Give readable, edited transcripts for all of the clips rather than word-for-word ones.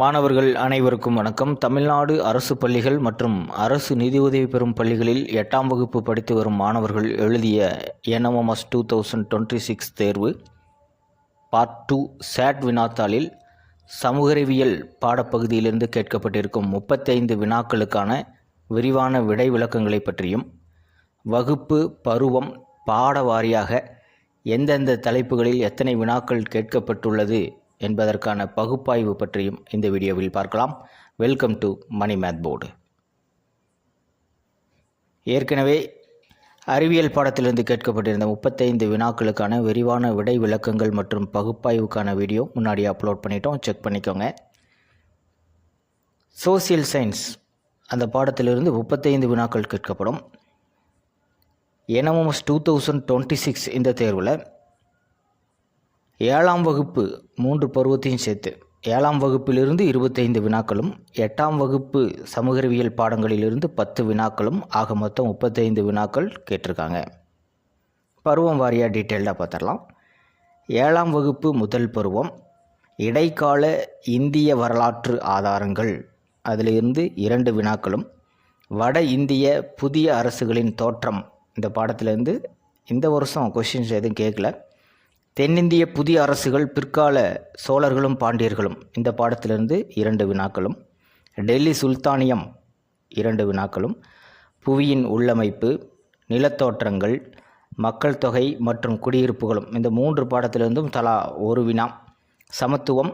மாணவர்கள் அனைவருக்கும் வணக்கம். தமிழ்நாடு அரசு பள்ளிகள் மற்றும் அரசு நிதியுதவி பெறும் பள்ளிகளில் 8ஆம் வகுப்பு படித்து வரும் மாணவர்கள் எழுதிய NMS 2026 தேர்வு பார்ட் 2 SAT வினாத்தாளில் சமூகறிவியல் பாடப்பகுதியிலிருந்து கேட்கப்பட்டிருக்கும் 35 வினாக்களுக்கான விரிவான விடை விளக்கங்களை பற்றியும், வகுப்பு பருவம் பாட வாரியாக எந்தெந்த தலைப்புகளில் எத்தனை வினாக்கள் கேட்கப்பட்டுள்ளது என்பதற்கான பகுப்பாய்வு பற்றியும் இந்த வீடியோவில் பார்க்கலாம். Welcome to money math board. ஏற்கனவே அறிவியல் பாடத்திலிருந்து கேட்கப்பட்டிருந்த 35 வினாக்களுக்கான விரிவான விடை விளக்கங்கள் மற்றும் பகுப்பாய்வுக்கான வீடியோ முன்னாடி அப்லோட் பண்ணிட்டோம், செக் பண்ணிக்கோங்க. சோசியல் சயின்ஸ் அந்த பாடத்திலிருந்து 35 வினாக்கள் கேட்கப்படும். NMS 2026 இந்த தேர்வில் 7ஆம் வகுப்பு 3 பருவத்தையும் சேர்த்து 7ஆம் வகுப்பிலிருந்து 25 வினாக்களும், 8ஆம் வகுப்பு சமூகறிவியல் பாடங்களிலிருந்து 10 வினாக்களும், ஆக மொத்தம் 35 வினாக்கள் கேட்டிருக்காங்க. பருவம் வாரியாக டீட்டெயில்டாக பார்த்துடலாம். 7ஆம் வகுப்பு முதல் பருவம் இடைக்கால இந்திய வரலாற்று ஆதாரங்கள், அதிலிருந்து 2 வினாக்களும், வட இந்திய புதிய அரசுகளின் தோற்றம் இந்த பாடத்திலேருந்து இந்த வருஷம் கொஷின்ஸ் எதுவும் கேட்கல. தென்னிந்திய புதிய அரசுகள் பிற்கால சோழர்களும் பாண்டியர்களும் இந்த பாடத்திலிருந்து 2 வினாக்களும், டெல்லி சுல்தானியம் 2 வினாக்களும், புவியின் உள்ளமைப்பு, நிலத்தோற்றங்கள், மக்கள் தொகை மற்றும் குடியிருப்புகளும் இந்த 3 பாடத்திலிருந்தும் தலா 1 வினா, சமத்துவம்,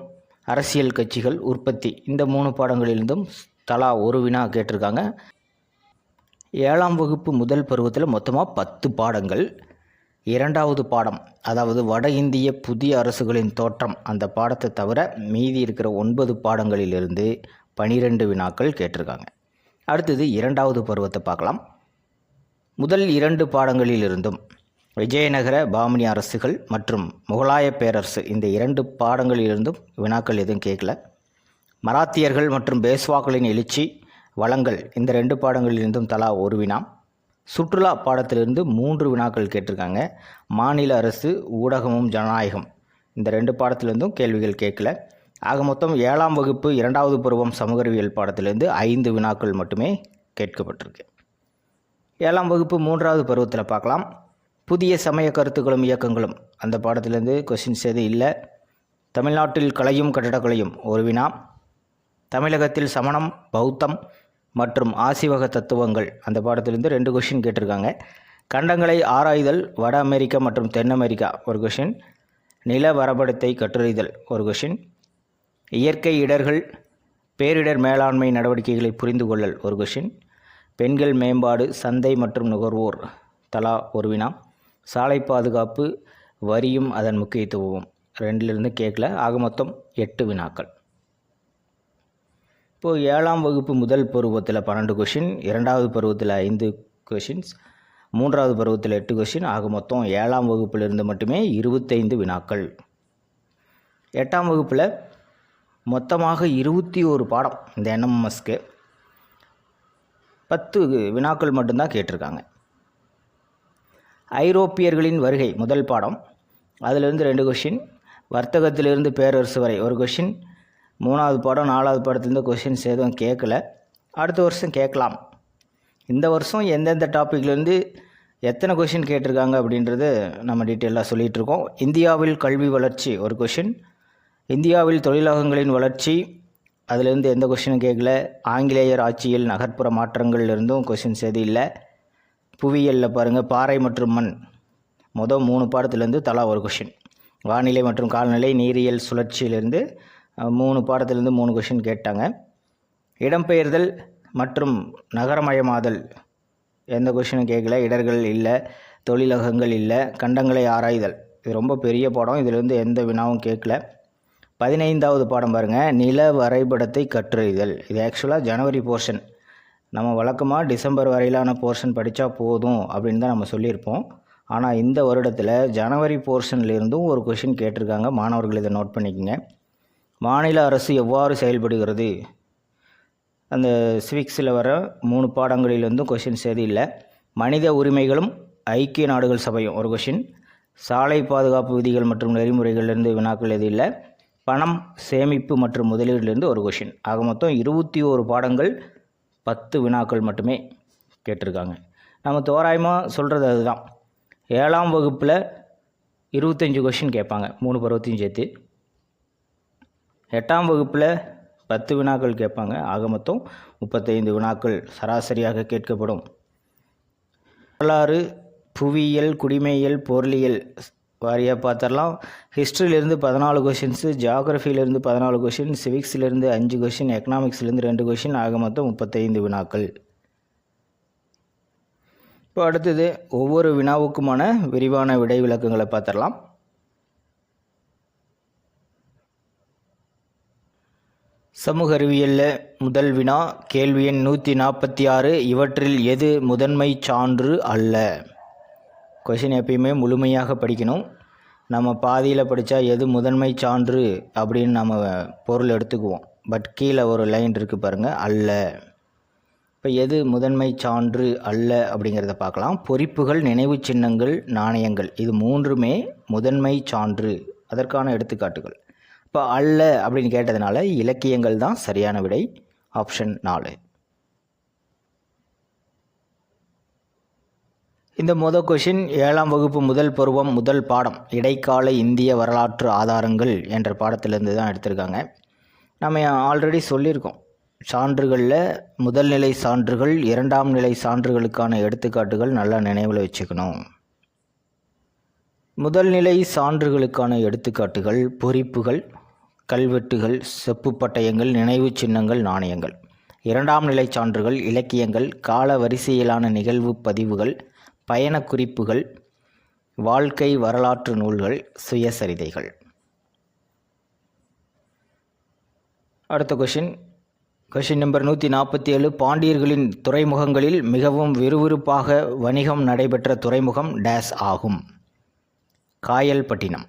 அரசியல் கட்சிகள், உற்பத்தி இந்த 3 பாடங்களிலிருந்தும் தலா 1 வினா கேட்டிருக்காங்க. 7ஆம் வகுப்பு முதல் பருவத்தில் மொத்தமாக 10 பாடங்கள். 2வது பாடம், அதாவது வட இந்திய புதிய அரசுகளின் தோற்றம் அந்த பாடத்தை தவிர மீதி இருக்கிற 9 பாடங்களிலிருந்து 12 வினாக்கள் கேட்டிருக்காங்க. அடுத்தது 2வது பருவத்தை பார்க்கலாம். முதல் 2 பாடங்களிலிருந்தும் விஜயநகர பாமனி அரசுகள் மற்றும் முகலாய பேரரசு இந்த 2 பாடங்களிலிருந்தும் வினாக்கள் எதுவும் கேட்கல. மராத்தியர்கள் மற்றும் பேஸ்வாக்களின் எழுச்சி, வளங்கள் இந்த 2 பாடங்களிலிருந்தும் தலா 1 வினா. சுற்றுலா பாடத்திலிருந்து 3 வினாக்கள் கேட்டிருக்காங்க. மாநில அரசு, ஊடகமும் ஜனநாயகம் இந்த 2 பாடத்திலிருந்தும் கேள்விகள் கேட்கல. ஆக மொத்தம் 7ஆம் வகுப்பு 2வது பருவம் சமூகறிவியல் பாடத்திலிருந்து 5 வினாக்கள் மட்டுமே கேட்கப்பட்டிருக்கு. 7ஆம் வகுப்பு 3வது பருவத்தில் பார்க்கலாம். புதிய சமய கருத்துக்களும் இயக்கங்களும் அந்த பாடத்திலிருந்து கொஷின்ஸ் எதுவும் இல்லை. தமிழ்நாட்டில் கலையும் கட்டடக்கலையும் 1 வினா. தமிழகத்தில் சமணம், பௌத்தம் மற்றும் ஆசிவக தத்துவங்கள் அந்த பாடத்திலிருந்து 2 கொஷின் கேட்டிருக்காங்க. கண்டங்களை ஆராய்தல், வட அமெரிக்கா மற்றும் தென் அமெரிக்கா 1 கொஷின். நில வரைபடத்தை கற்றறிதல் 1 கொஷின். இயற்கை இடர்கள், பேரிடர் மேலாண்மை நடவடிக்கைகளை புரிந்து கொள்ளல் 1 கொஷின். பெண்கள் மேம்பாடு, சந்தை மற்றும் நுகர்வோர் தலா 1 வினா. சாலை பாதுகாப்பு, வரியும் அதன் முக்கியத்துவம் 2லிருந்து கேட்கல. ஆக மொத்தம் 8 வினாக்கள். இப்போது 7ஆம் வகுப்பு முதல் பருவத்தில் 12 கொஷின், 2வது பருவத்தில் 5 கொஷின்ஸ், 3வது பருவத்தில் 8 கொஷின், ஆக மொத்தம் 7ஆம் வகுப்பிலிருந்து மட்டுமே 25 வினாக்கள். 8ஆம் வகுப்பில் மொத்தமாக 21 பாடம். இந்த NMSக்கு 10 வினாக்கள் மட்டும்தான் கேட்டிருக்காங்க. ஐரோப்பியர்களின் வருகை முதல் பாடம், அதிலிருந்து 2 கொஷின். வர்த்தகத்திலிருந்து பேரரசு வரை 1 கொஷின். 3வது பாடம் 4வது பாடத்துலேருந்து கொஷின்ஸ் எதுவும் கேட்கல. அடுத்த வருஷம் கேட்கலாம். இந்த வருஷம் எந்தெந்த டாப்பிக்லேருந்து எத்தனை கொஷின் கேட்டிருக்காங்க அப்படின்றது நம்ம டீட்டெயிலாக சொல்லிகிட்ருக்கோம். இந்தியாவில் கல்வி வளர்ச்சி 1 கொஷின். இந்தியாவில் தொழிலகங்களின் வளர்ச்சி அதிலேருந்து எந்த கொஷினும் கேட்கல. ஆங்கிலேயர் ஆட்சியில் நகர்ப்புற மாற்றங்கள்லேருந்தும் கொஷின்ஸ் எதுவும் இல்லை. புவியியலில் பாருங்கள், பாறை மற்றும் மண் மொதல் 3 பாடத்துலேருந்து தலா 1 கொஷின். வானிலை மற்றும் காலநிலை, நீரியல் சுழற்சியிலேருந்து 3 பாடத்திலிருந்து 3 கொஷின் கேட்டாங்க. இடம்பெயர்தல் மற்றும் நகரமயமாதல் எந்த கொஷினும் கேட்கல. இடர்கள் இல்லை, தொழிலகங்கள் இல்லை. கண்டங்களை ஆராய்தல் இது ரொம்ப பெரிய பாடம், இதிலிருந்து எந்த வினாவும் கேட்கல. 15வது பாடம் பாருங்கள், நில வரைபடத்தை கற்றறிதல். இது ஆக்சுவலாக ஜனவரி போர்ஷன். நம்ம வழக்கமாக டிசம்பர் வரையிலான போர்ஷன் படித்தா போதும் அப்படின்னு தான் நம்ம சொல்லியிருப்போம். ஆனால் இந்த வருடத்தில் ஜனவரி போர்ஷன்லேருந்தும் ஒரு கொஷின் கேட்டிருக்காங்க. மாணவர்கள் இதை நோட் பண்ணிக்கோங்க. மாநில அரசு எவ்வாறு செயல்படுகிறது அந்த சிவிக்ஸில் வர 3 பாடங்களிலிருந்தும் கொஷின்ஸ் எதுவும் இல்லை. மனித உரிமைகளும் ஐக்கிய நாடுகள் சபையும் 1 கொஷின். சாலை பாதுகாப்பு விதிகள் மற்றும் நெறிமுறைகளிலிருந்து வினாக்கள் எதுவும் இல்லை. பணம், சேமிப்பு மற்றும் முதலீடுலேருந்து ஒரு கொஷின். ஆக மொத்தம் 21 பாடங்கள் 10 வினாக்கள் மட்டுமே கேட்டிருக்காங்க. நம்ம தோராயமாக சொல்கிறது அதுதான். 7ஆம் வகுப்பில் 25 கொஷின் கேட்பாங்க 3 பருவத்தையும் சேர்த்து. 8ஆம் வகுப்பில் 10 வினாக்கள் கேட்பாங்க. ஆக மொத்தம் 35 வினாக்கள் சராசரியாக கேட்கப்படும். வரலாறு, புவியியல், குடிமையியல், பொருளியல் வாரியாக பார்த்துடலாம். ஹிஸ்ட்ரியிலேருந்து 14 கொஷின்ஸு, ஜியாகிரஃபியிலேருந்து 14 கொஷின், சிவிக்ஸிலேருந்து 5 கொஷின், எக்கனாமிக்ஸ்லேருந்து 2 கொஷின், ஆக மொத்தம் 35 வினாக்கள். இப்போ அடுத்தது ஒவ்வொரு வினாவுக்குமான விரிவான விடை விளக்கங்களை பார்த்துடலாம். சமூக அறிவியலில் முதல் வினா, கேள்வி எண் 146. இவற்றில் எது முதன்மை சான்று அல்ல? கொஷின் எப்பயுமே முழுமையாக படிக்கணும். நம்ம பாதியில் படித்தா எது முதன்மை சான்று அப்படின்னு நம்ம பொருள் எடுத்துக்குவோம். பட் கீழே ஒரு லைன் இருக்குது பாருங்கள், அல்ல. இப்போ எது முதன்மை சான்று அல்ல அப்படிங்கிறத பார்க்கலாம். பொறிப்புகள், நினைவு சின்னங்கள், நாணயங்கள், இது மூன்றுமே முதன்மை சான்று, அதற்கான எடுத்துக்காட்டுகள். இப்போ அல்ல அப்படின்னு கேட்டதுனால இலக்கியங்கள் தான் சரியான விடை, ஆப்ஷன் 4. இந்த முதல் கொஷின் 7ஆம் வகுப்பு முதல் பருவம் முதல் பாடம் இடைக்கால இந்திய வரலாற்று ஆதாரங்கள் என்ற பாடத்திலிருந்து தான் எடுத்திருக்காங்க. நம்ம ஆல்ரெடி சொல்லியிருக்கோம், சான்றுகளில் முதல் நிலை சான்றுகள், 2ஆம் நிலை சான்றுகளுக்கான எடுத்துக்காட்டுகள் நல்லா நினைவில் வச்சுக்கணும். முதல் நிலை சான்றுகளுக்கான எடுத்துக்காட்டுகள் பொறிப்புகள், கல்வெட்டுகள், செப்பு பட்டயங்கள், நினைவு சின்னங்கள், நாணயங்கள். 2ஆம் நிலை சான்றுகள் இலக்கியங்கள், கால வரிசையிலான நிகழ்வு பதிவுகள், பயண குறிப்புகள், வாழ்க்கை வரலாற்று நூல்கள், சுயசரிதைகள். அடுத்த கொஷின் நம்பர் 147. பாண்டியர்களின் துறைமுகங்களில் மிகவும் விறுவிறுப்பாக வணிகம் நடைபெற்ற துறைமுகம் டேஸ் ஆகும்? காயல்பட்டினம்.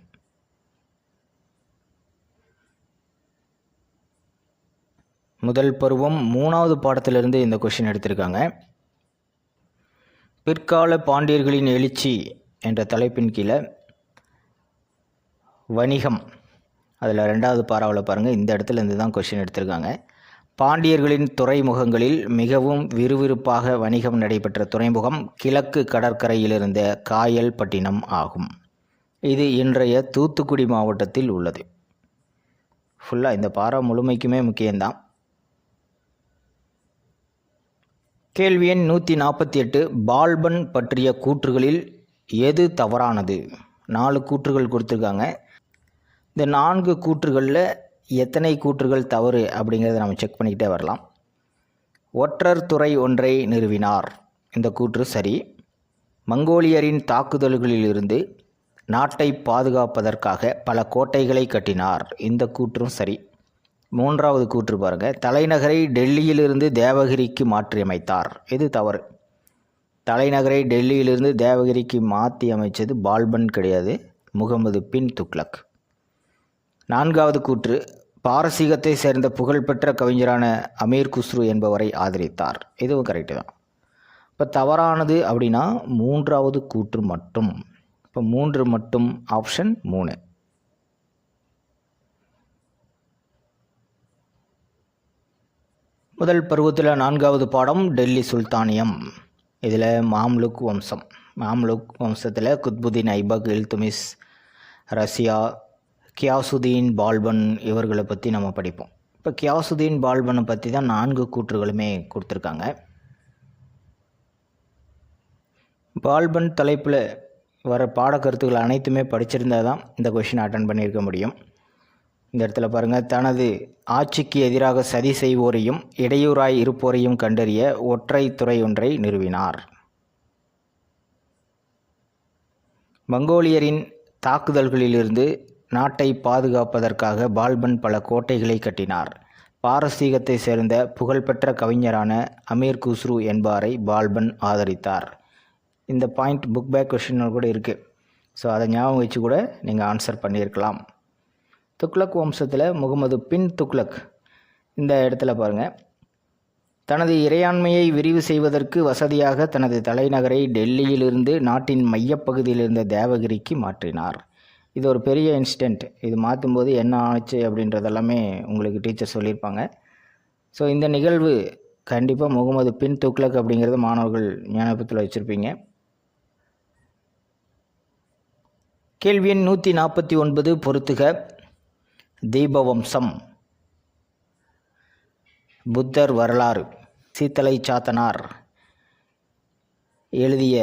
முதல் பருவம் 3வது பாடத்திலிருந்து இந்த கொஷின் எடுத்திருக்காங்க. பிற்கால பாண்டியர்களின் எழுச்சி என்ற தலைப்பின் கீழே வணிகம், அதில் 2வது பாராவில் பாருங்கள், இந்த இடத்துல இருந்து தான் கொஷின் எடுத்திருக்காங்க. பாண்டியர்களின் துறைமுகங்களில் மிகவும் விறுவிறுப்பாக வணிகம் நடைபெற்ற துறைமுகம் கிழக்கு கடற்கரையில் இருந்த காயல்பட்டினம் ஆகும். இது இன்றைய தூத்துக்குடி மாவட்டத்தில் உள்ளது. ஃபுல்லாக இந்த பாரா முழுமைக்குமே முக்கியம்தான். கேள்வி எண் 148. பால்பன் பற்றிய கூற்றுகளில் எது தவறானது? 4 கூற்றுகள் கொடுத்துருக்காங்க. இந்த 4 கூற்றுகளில் எத்தனை கூற்றுகள் தவறு அப்படிங்கிறத நம்ம செக் பண்ணிக்கிட்டே வரலாம். ஒற்றர் துறை ஒன்றை நிறுவினார், இந்த கூற்று சரி. மங்கோலியரின் தாக்குதல்களில் இருந்து நாட்டை பாதுகாப்பதற்காக பல கோட்டைகளை கட்டினார், இந்த கூற்றும் சரி. 3வது கூற்று பாருங்கள், தலைநகரை டெல்லியிலிருந்து தேவகிரிக்கு மாற்றியமைத்தார், இது தவறு. தலைநகரை டெல்லியிலிருந்து தேவகிரிக்கு மாற்றி அமைச்சது பால்பன் கிடையாது, முகமது பின் துக்ளக். 4வது கூற்று, பாரசீகத்தை சேர்ந்த புகழ்பெற்ற கவிஞரான அமீர் குஸ்ரு என்பவரை ஆதரித்தார், இதுவும் கரெக்டு தான். இப்போ தவறானது அப்படின்னா 3வது கூற்று மட்டும். இப்போ 3 மட்டும், ஆப்ஷன் 3. முதல் பருவத்தில் 4வது பாடம் டெல்லி சுல்தானியம். இதில் மாம்லுக் வம்சம், மாம்லுக் வம்சத்தில் குத்புதீன் ஐபக், இல்துமிஸ், ரஷ்யா, கியாசுதீன் பால்பன் இவர்களை பற்றி நம்ம படிப்போம். இப்போ கியாசுதீன் பால்பனை பற்றி தான் 4 கூற்றுகளுமே கொடுத்துருக்காங்க. பால்பன் தலைப்பில் வர பாடக்கருத்துக்கள் அனைத்துமே படிச்சிருந்தால் தான் இந்த கொஷின் அட்டன் பண்ணியிருக்க முடியும். இந்த இடத்துல பாருங்கள், தனது ஆட்சிக்கு எதிராக சதி செய்வோரையும் இடையூறாய் இருப்போரையும் கண்டறிய ஒற்றை துறை ஒன்றை நிறுவினார். மங்கோலியரின் தாக்குதல்களிலிருந்து நாட்டை பாதுகாப்பதற்காக பால்பன் பல கோட்டைகளை கட்டினார். பாரசீகத்தை சேர்ந்த புகழ்பெற்ற கவிஞரான அமீர் குஸ்ரு என்பாரை பால்பன் ஆதரித்தார். இந்த பாயிண்ட் புக் பேக் கொஷின் கூட இருக்குது. ஸோ அதை ஞாபகம் வச்சு கூட நீங்கள் ஆன்சர் பண்ணியிருக்கலாம். துக்ளக் வம்சத்தில் முகமது பின் துக்ளக், இந்த இடத்துல பாருங்கள், தனது இறையாண்மையை விரிவு செய்வதற்கு வசதியாக தனது தலைநகரை டெல்லியிலிருந்து நாட்டின் மையப்பகுதியில் இருந்த தேவகிரிக்கு மாற்றினார். இது ஒரு பெரிய இன்சிடெண்ட். இது மாற்றும்போது என்ன ஆச்சு அப்படின்றதெல்லாமே உங்களுக்கு டீச்சர் சொல்லியிருப்பாங்க. ஸோ இந்த நிகழ்வு கண்டிப்பாக முகமது பின் துக்ளக் அப்படிங்கிறது மாணவர்கள் ஞாபகத்தில் வச்சுருப்பீங்க. கேள்வி எண் 149 பொறுத்துக. தீபவம்சம், புத்தர் வரலாறு, சீத்தலை சாத்தனார் எழுதிய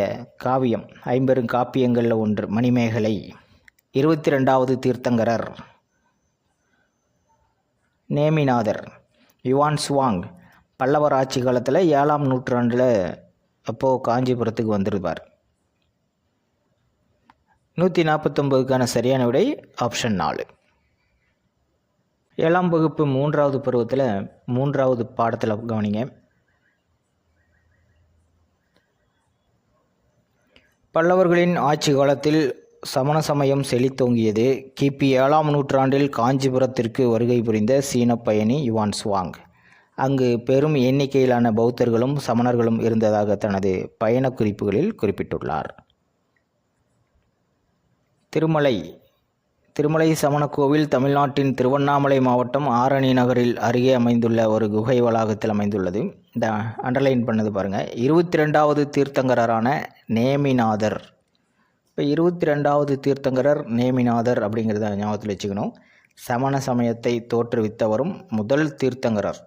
காவியம், ஐம்பெருங்காப்பியங்களில் ஒன்று மணிமேகலை, 22வது தீர்த்தங்கரர் நேமிநாதர், யுவான் சுவாங் பல்லவர் ஆட்சி காலத்தில் 7ஆம் நூற்றாண்டில் அப்போது காஞ்சிபுரத்துக்கு வந்துருப்பார். 149க்கான சரியான விடை ஆப்ஷன் 4. 7ஆம் வகுப்பு 3வது பருவத்தில் 3வது பாடத்தில் கவனிங்க. பல்லவர்களின் ஆட்சி காலத்தில் சமண சமயம் செழித்தோங்கியது. கிபி 7ஆம் நூற்றாண்டில் காஞ்சிபுரத்திற்கு வருகை புரிந்த சீன பயணி யுவான் சுவாங் அங்கு பெரும் எண்ணிக்கையிலான பௌத்தர்களும் சமணர்களும் இருந்ததாக தனது பயண குறிப்புகளில் குறிப்பிட்டுள்ளார். திருமலை சமண கோவில் தமிழ்நாட்டின் திருவண்ணாமலை மாவட்டம் ஆரணி நகரில் அருகே அமைந்துள்ள ஒரு குகை வளாகத்தில் அமைந்துள்ளது. இந்த அண்டர்லைன் பண்ணது பாருங்கள். 22வது தீர்த்தங்கரரான நேமிநாதர். இப்போ 22வது தீர்த்தங்கரர் நேமிநாதர் அப்படிங்கிறத ஞாபகத்தில் வச்சுக்கணும். சமண சமயத்தை தோற்றுவித்தவரும் முதல் தீர்த்தங்கரர்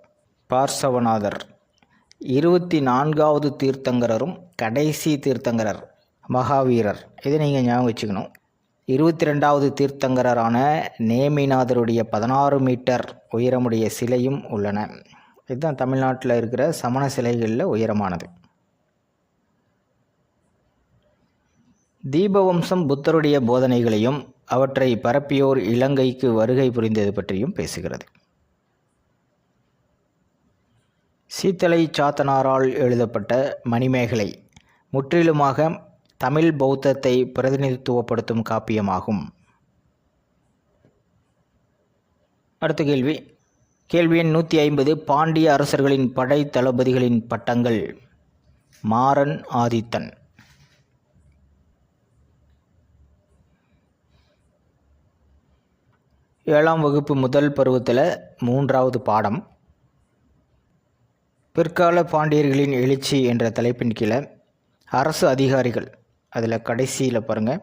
பார்சவநாதர். 24வது தீர்த்தங்கரரும் கடைசி தீர்த்தங்கரர் மகாவீரர். இதை நீங்கள் ஞாபகம் வச்சுக்கணும். 22வது தீர்த்தங்கரரான நேமிநாதருடைய 16 மீட்டர் உயரமுடைய சிலையும் உள்ளன. இதுதான் தமிழ்நாட்டில் இருக்கிற சமண சிலைகளில் உயரமானது. தீபவம்சம் புத்தருடைய போதனைகளையும் அவற்றை பரப்பியோர் இலங்கைக்கு வருகை புரிந்தது பற்றியும் பேசுகிறது. சீத்தலை சாத்தனாரால் எழுதப்பட்ட மணிமேகலை முற்றிலுமாக தமிழ் பௌத்தத்தை பிரதிநிதித்துவப்படுத்தும் காப்பியமாகும். அடுத்த கேள்வி. கேள்வி எண் 150. பாண்டிய அரசர்களின் படை தளபதிகளின் பட்டங்கள். மாறன், ஆதித்தன். ஏழாம் வகுப்பு முதல் பருவத்தில் 3வது பாடம். பிற்கால பாண்டியர்களின் எழுச்சி என்ற தலைப்பின் கீழே அரசு அதிகாரிகள், அதில் கடைசியில் பாருங்கள்,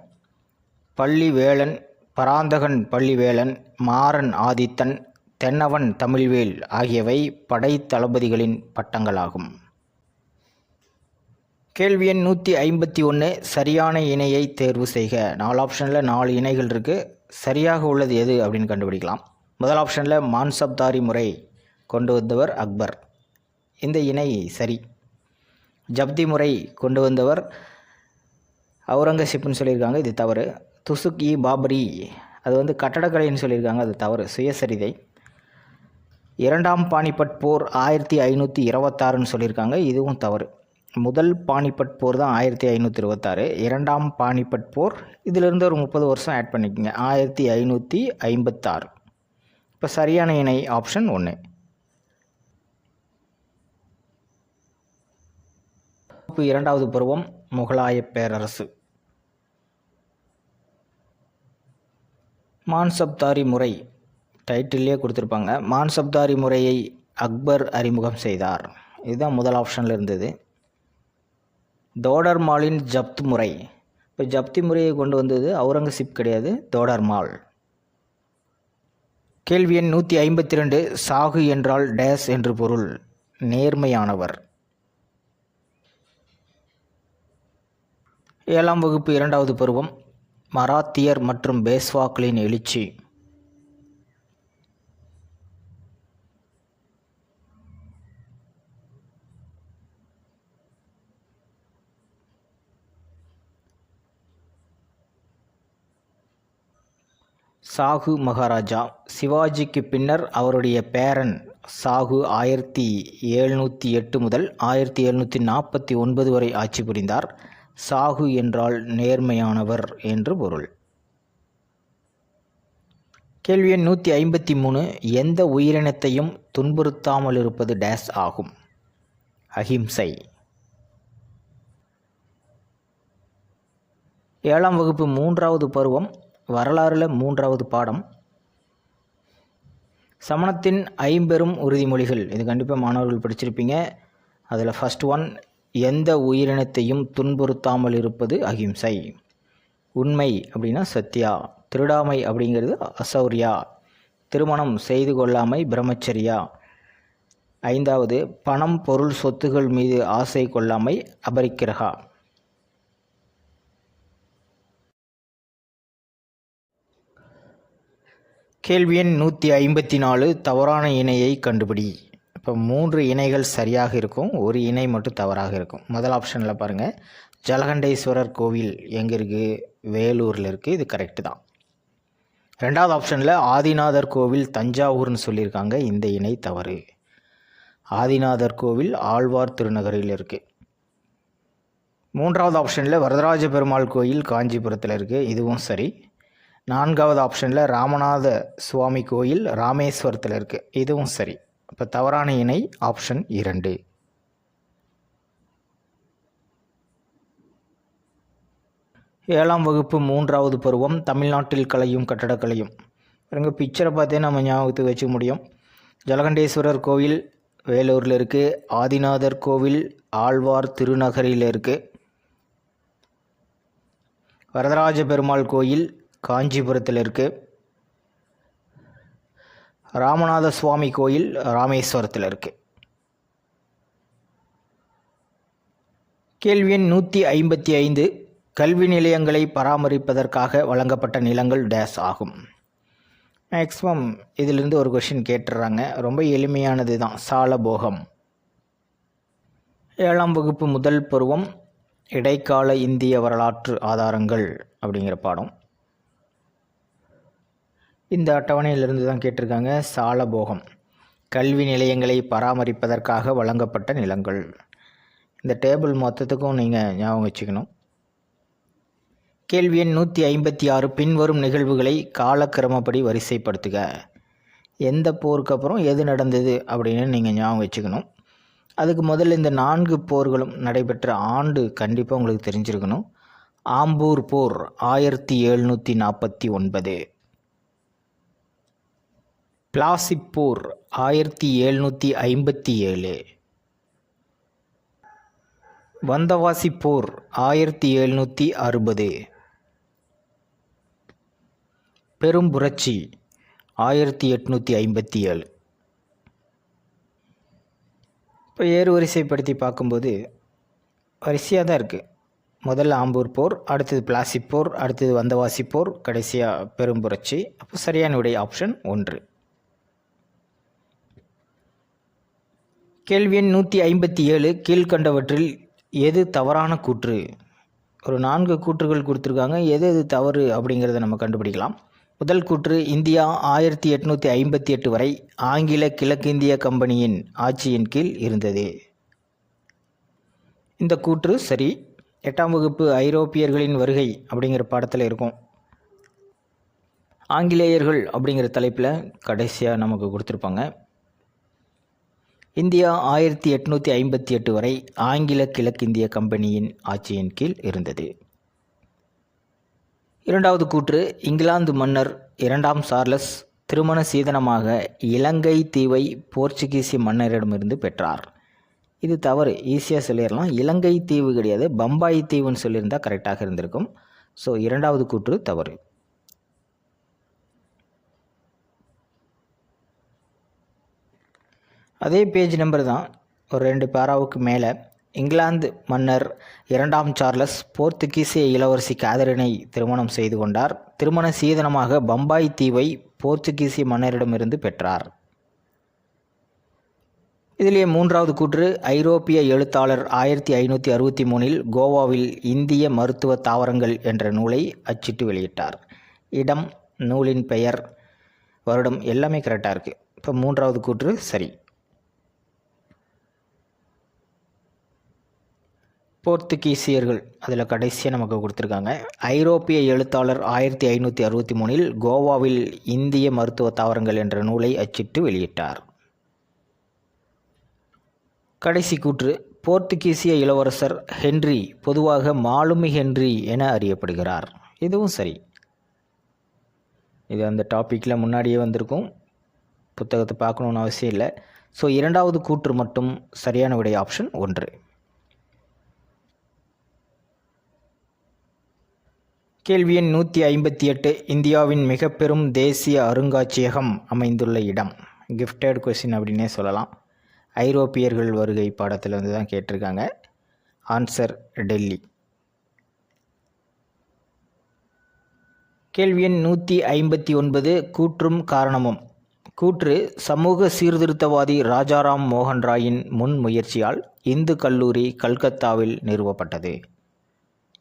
பள்ளிவேலன், பராந்தகன் பள்ளிவேலன், மாறன் ஆதித்தன், தென்னவன் தமிழ்வேல் ஆகியவை படை தளபதிகளின் பட்டங்களாகும். கேள்வி எண் 151. சரியான இணையை தேர்வு செய்க. 4 ஆப்ஷனில் 4 இணைகள் இருக்குது. சரியாக உள்ளது எது அப்படின்னு கண்டுபிடிக்கலாம். முதல் ஆப்ஷனில் மான்சப்தாரி முறை கொண்டு வந்தவர் அக்பர். இந்த இணை சரி. ஜப்தி முறை கொண்டு வந்தவர் அவுரங்கசீப்னு சொல்லியிருக்காங்க, இது தவறு. துசுக் இ பாபரி, அது கட்டடக்கலைன்னு சொல்லியிருக்காங்க, அது தவறு, சுயசரிதை. 2ஆம் பானிபட் போர் 1526ன்னு சொல்லியிருக்காங்க, இதுவும் தவறு. முதல் பானிபட் போர் தான் 1526. 2ஆம் பானிபட் போர் இதிலிருந்து ஒரு 30 வருஷம் ஆட் பண்ணிக்கோங்க, 1556. இப்போ சரியான இணை ஆப்ஷன் 1. 2வது பருவம் முகலாய பேரரசு. மான்சப்தாரி முறை டைட்டிலே கொடுத்துருப்பாங்க. மான்சப்தாரி முறையை அக்பர் அறிமுகம் செய்தார். இதுதான் முதல் ஆப்ஷனில் இருந்தது. தோடர்மாலின் ஜப்த் முறை, இப்போ ஜப்தி முறையை கொண்டு வந்தது அவுரங்கசீப் கிடையாது, தோடர்மால். கேள்வி எண் 152. சாகு என்றால் டேஸ் என்று பொருள். நேர்மையானவர். 7ஆம் வகுப்பு 2வது பருவம் மராத்தியர் மற்றும் பேஸ்வாக்களின் எழுச்சி. சாகு மகாராஜா. சிவாஜிக்கு பின்னர் அவருடைய பேரன் சாகு 1708 முதல் 1749 வரை ஆட்சி புரிந்தார். சாகு என்றால் நேர்மையானவர் என்று பொருள். கேள்வி எண் 153. எந்த உயிரினத்தையும் துன்புறுத்தாமல் இருப்பது டேஸ் ஆகும். அஹிம்சை. 7ஆம் வகுப்பு 3வது பருவம் வரலாறில் 3வது பாடம். சமணத்தின் ஐம்பெரும் உறுதிமொழிகள். இது கண்டிப்பாக மாணவர்கள் படிச்சிருப்பீங்க. அதில் ஃபர்ஸ்ட் ஒன், எந்த உயிரினத்தையும் துன்புறுத்தாமல் இருப்பது அகிம்சை. உண்மை அப்படின்னா சத்யா. திருடாமை அப்படிங்கிறது அசௌரியா. திருமணம் செய்து கொள்ளாமை பிரம்மச்சரியா. 5வது, பணம் பொருள் சொத்துகள் மீது ஆசை கொள்ளாமை அபரிக்கிரகா. கேள்வி எண் 154, தவறான இணையை கண்டுபிடி. இப்போ 3 இணைகள் சரியாக இருக்கும், ஒரு இணை மட்டும் தவறாக இருக்கும். முதல் ஆப்ஷனில் பாருங்கள், ஜலகண்டேஸ்வரர் கோவில் எங்கே இருக்குது? வேலூரில் இருக்குது. இது கரெக்டு தான். 2வது ஆப்ஷனில் ஆதிநாதர் கோவில் தஞ்சாவூர்னு சொல்லியிருக்காங்க. இந்த இணை தவறு. ஆதிநாதர் கோவில் ஆழ்வார் திருநகரில் இருக்குது. 3வது ஆப்ஷனில் வரதராஜ பெருமாள் கோயில் காஞ்சிபுரத்தில் இருக்குது. இதுவும் சரி. 4வது ஆப்ஷனில் ராமநாத சுவாமி கோயில் ராமேஸ்வரத்தில் இருக்குது. இதுவும் சரி. இப்போ தவறான இணை ஆப்ஷன் 2. ஏழாம் வகுப்பு 3வது பருவம் தமிழ்நாட்டில் கலையும் கட்டடக்கலையும். பாருங்க, பிக்சரை பார்த்தே நம்ம ஞாபகத்துக்கு வச்சுக்க முடியும். ஜலகண்டேஸ்வரர் கோவில் வேலூரில் இருக்குது. ஆதிநாதர் கோவில் ஆழ்வார் திருநகரில் இருக்குது. வரதராஜ பெருமாள் கோயில் காஞ்சிபுரத்தில் இருக்குது. ராமநாத சுவாமி கோயில் ராமேஸ்வரத்தில் இருக்குது. கேள்வி எண் 155, கல்வி நிலையங்களை பராமரிப்பதற்காக வழங்கப்பட்ட நிலங்கள் டேஸ் ஆகும். மேக்ஸிமம் இதிலிருந்து ஒரு கொஷின் கேட்டுடுறாங்க. ரொம்ப எளிமையானது தான், சாலபோகம். 7ஆம் வகுப்பு முதல் பருவம் இடைக்கால இந்திய வரலாற்று ஆதாரங்கள் அப்படிங்கிற பாடம். இந்த அட்டவணையிலிருந்து தான் கேட்டிருக்காங்க. சாலபோகம், கல்வி நிலையங்களை பராமரிப்பதற்காக வழங்கப்பட்ட நிலங்கள். இந்த டேபிள் மொத்தத்துக்கும் நீங்கள் ஞாபகம் வச்சுக்கணும். கேள்வி எண் 156, பின்வரும் நிகழ்வுகளை காலக்கிரமப்படி வரிசைப்படுத்துக. எந்த போருக்கு அப்புறம் எது நடந்தது அப்படின்னு நீங்கள் ஞாபகம் வச்சுக்கணும். அதுக்கு முதல்ல இந்த 4 போர்களும் நடைபெற்ற ஆண்டு கண்டிப்பாக உங்களுக்கு தெரிஞ்சிருக்கணும். ஆம்பூர் போர் 1749, பிளாசிப் போர் 1757, வந்தவாசி போர் 1760, பெரும் புரட்சி 1857. இப்போ ஏறு வரிசைப்படுத்தி பார்க்கும்போது வரிசையாக தான் இருக்குது. முதல்ல ஆம்பூர் போர், அடுத்தது பிளாசிப் போர், அடுத்தது வந்தவாசி போர், கடைசியாக பெரும் புரட்சி. அப்போ சரியான விடை ஆப்ஷன் 1. கேள்வி எண் 157, கீழ்கண்டவற்றில் எது தவறான கூற்று? ஒரு 4 கூற்றுகள் கொடுத்துருக்காங்க. எது எது தவறு அப்படிங்கிறத நம்ம கண்டுபிடிக்கலாம். முதல் கூற்று, இந்தியா 1858 வரை ஆங்கில கிழக்கிந்திய கம்பெனியின் ஆட்சியின் கீழ் இருந்தது. இந்த கூற்று சரி. 8ஆம் வகுப்பு ஐரோப்பியர்களின் வருகை அப்படிங்கிற பாடத்தில் இருக்கும். ஆங்கிலேயர்கள் அப்படிங்கிற தலைப்பில் கடைசியாக நமக்கு கொடுத்துருப்பாங்க. இந்தியா 1858 வரை ஆங்கில கிழக்கிந்திய கம்பெனியின் ஆட்சியின் கீழ் இருந்தது. 2வது கூற்று, இங்கிலாந்து மன்னர் 2ஆம் சார்லஸ் திருமண சீதனமாக இலங்கை தீவை போர்ச்சுகீசிய மன்னரிடமிருந்து பெற்றார். இது தவறு. ஈஸியாக சொல்லிடலாம். இலங்கை தீவு கிடையாது, பம்பாய் தீவுன்னு சொல்லியிருந்தால் கரெக்டாக இருந்திருக்கும். ஸோ 2வது கூற்று தவறு. அதே பேஜ் நம்பர் தான், ஒரு 2 பேராவுக்கு மேலே. இங்கிலாந்து மன்னர் 2ஆம் சார்லஸ் போர்த்துகீசிய இளவரசி கேதரினை திருமணம் செய்து கொண்டார். திருமண சீதனமாக பம்பாய் தீவை போர்த்துகீசிய மன்னரிடமிருந்து பெற்றார். இதிலே 3வது கூற்று, ஐரோப்பிய எழுத்தாளர் 1563 கோவாவில் இந்திய மருத்துவ தாவரங்கள் என்ற நூலை அச்சிட்டு வெளியிட்டார். இடம், நூலின் பெயர், வருடம் எல்லாமே கரெக்டாக இருக்குது. இப்போ 3வது கூற்று சரி. போர்த்துகீசியர்கள் அதில் கடைசியாக நமக்கு கொடுத்துருக்காங்க. ஐரோப்பிய எழுத்தாளர் 1563 கோவாவில் இந்திய மருத்துவ தாவரங்கள் என்ற நூலை அச்சிட்டு வெளியிட்டார். கடைசி கூற்று, போர்த்துகீசிய இளவரசர் ஹென்றி பொதுவாக மாலுமி ஹென்றி என அறியப்படுகிறார். இதுவும் சரி. இது அந்த டாப்பிக்கில் முன்னாடியே வந்திருக்கும், புத்தகத்தை பார்க்கணுன்னு அவசியம் இல்லை. ஸோ இரண்டாவது கூற்று மட்டும் சரியான விடை ஆப்ஷன் 1. கேள்வி எண் 158. இந்தியாவின் மிக பெரும் தேசிய அருங்காட்சியகம் அமைந்துள்ள இடம். கிஃப்டட் கொஸ்டின் அப்படின்னே சொல்லலாம். ஐரோப்பியர்கள் வருகை பாடத்தில் வந்து தான் கேட்டிருக்காங்க. ஆன்சர் டெல்லி. கேள்வி எண் 159. கூற்றும் காரணமும். கூற்று: சமூக சீர்திருத்தவாதி ராஜாராம் மோகன் ராயின் முன்முயற்சியால் இந்து கல்லூரி கல்கத்தாவில் நிறுவப்பட்டது.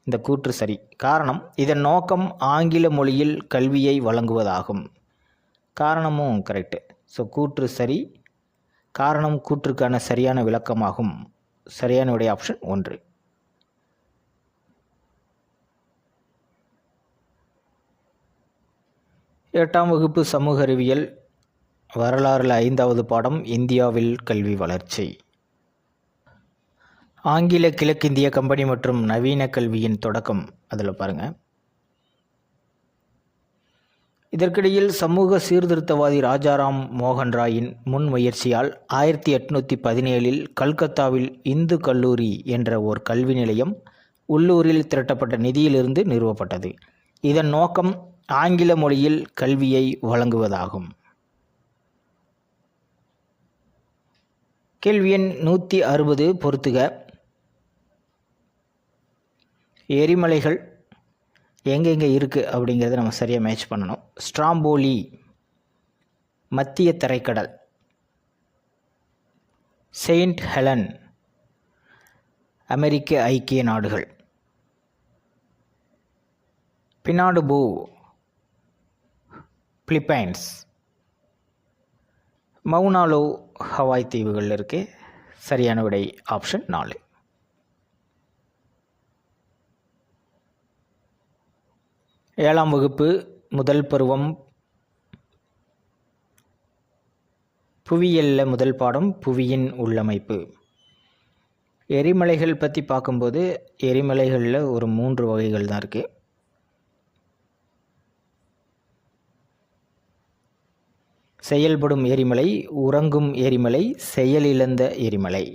இந்த கூற்று சரி. காரணம்: இதன் நோக்கம் ஆங்கில மொழியில் கல்வியை வழங்குவதாகும். காரணமும் கரெக்டு. ஸோ கூற்று சரி, காரணம் கூற்றுக்கான சரியான விளக்கமாகும். சரியான விடை ஆப்ஷன் 1. எட்டாம் வகுப்பு சமூக அறிவியல் வரலாறில் 5வது பாடம் இந்தியாவில் கல்வி வளர்ச்சி. ஆங்கில கிழக்கிந்திய கம்பெனி மற்றும் நவீன கல்வியின் தொடக்கம் அதில் பாருங்கள். இதற்கிடையில் சமூக சீர்திருத்தவாதி ராஜாராம் மோகன் ராயின் முன்முயற்சியால் 1817 கல்கத்தாவில் இந்து கல்லூரி என்ற ஓர் கல்வி நிலையம் உள்ளூரில் திரட்டப்பட்ட நிதியிலிருந்து நிறுவப்பட்டது. இதன் நோக்கம் ஆங்கில மொழியில் கல்வியை வழங்குவதாகும். கேள்வி எண் 160. பொறுத்துக. எரிமலைகள் எங்கெங்கே இருக்குது அப்படிங்கிறத நம்ம சரியாக மேட்ச் பண்ணணும். ஸ்ட்ராம்போலி மத்திய தரைக்கடல், செயின்ட் ஹெலன் அமெரிக்க ஐக்கிய நாடுகள், பினாடுபோ பிலிப்பைன்ஸ், மவுனாலோ ஹவாய் தீவுகளில் இருக்குது. சரியான விடை ஆப்ஷன் 4. ஏழாம் வகுப்பு முதல் பருவம் புவியியலில் முதல் பாடம் புவியின் உள்ளமைப்பு. எரிமலைகள் பற்றி பார்க்கும்போது எரிமலைகளில் ஒரு 3 வகைகள் தான் இருக்குது. செயல்படும் எரிமலை, உறங்கும் எரிமலை, செயலிழந்த எரிமலை.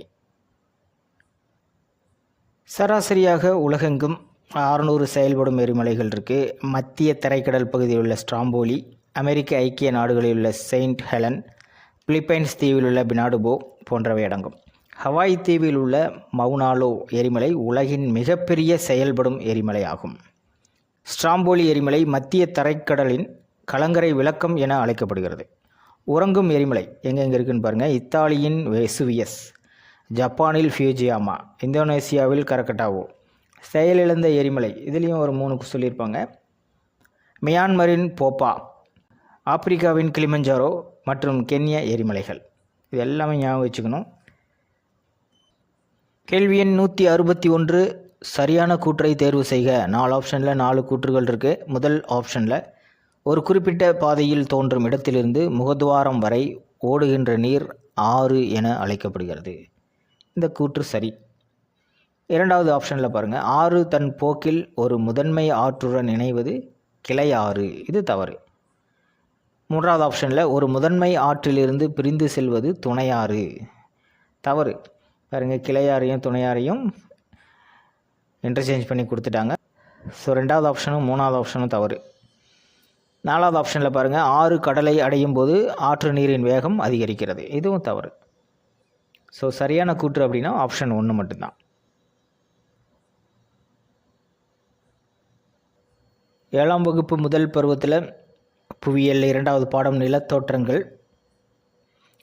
சராசரியாக உலகெங்கும் 600 செயல்படும் எரிமலைகள் இருக்குது. மத்திய தரைக்கடல் பகுதியில் உள்ள ஸ்ட்ராம்போலி, அமெரிக்க ஐக்கிய நாடுகளில் உள்ள செயின்ட் ஹெலன், பிலிப்பைன்ஸ் தீவில் உள்ள பினாடுபோ போன்றவை அடங்கும். ஹவாய் தீவில் உள்ள மவுனாலோ எரிமலை உலகின் மிகப்பெரிய செயல்படும் எரிமலை ஆகும். ஸ்ட்ராம்போலி எரிமலை மத்திய தரைக்கடலின் கலங்கரை விளக்கம் என அழைக்கப்படுகிறது. உறங்கும் எரிமலை எங்கெங்கே இருக்குன்னு பாருங்கள். இத்தாலியின் வெசுவியஸ், ஜப்பானில் ஃபியூஜியாமா, இந்தோனேசியாவில் கரகட்டாவோ. செயலிழந்த எரிமலை இதுலேயும் ஒரு 3 சொல்லியிருப்பாங்க. மியான்மரின் போப்பா, ஆப்பிரிக்காவின் கிளிமஞ்சாரோ மற்றும் கென்யா எரிமலைகள். இது எல்லாமே ஞாபகம் வச்சுக்கணும். கேள்வி எண் 161. சரியான கூற்றை தேர்வு செய்க. 4 ஆப்ஷனில் 4 கூற்றுகள் இருக்குது. முதல் ஆப்ஷனில் ஒரு குறிப்பிட்ட பாதையில் தோன்றும் இடத்திலிருந்து முகத்வாரம் வரை ஓடுகின்ற நீர் ஆறு என அழைக்கப்படுகிறது. இந்த கூற்று சரி. இரண்டாவது ஆப்ஷனில் பாருங்கள், ஆறு தன் போக்கில் ஒரு முதன்மை ஆற்றுடன் இணைவது கிளை ஆறு. இது தவறு. மூன்றாவது ஆப்ஷனில் ஒரு முதன்மை ஆற்றிலிருந்து பிரிந்து செல்வது துணையாறு. தவறு. பாருங்கள், கிளையாறையும் துணையாறையும் இன்டர்சேஞ்ச் பண்ணி கொடுத்துட்டாங்க. ஸோ 2வது ஆப்ஷனும் 3வது ஆப்ஷனும் தவறு. 4வது ஆப்ஷனில் பாருங்கள், ஆறு கடலை அடையும் போது ஆற்று நீரின் வேகம் அதிகரிக்கிறது. இதுவும் தவறு. ஸோ சரியான கூற்று அப்படின்னா ஆப்ஷன் 1 மட்டும்தான். 7ஆம் வகுப்பு முதல் பருவத்தில் புவியியல் 2வது பாடம் நிலத்தோற்றங்கள்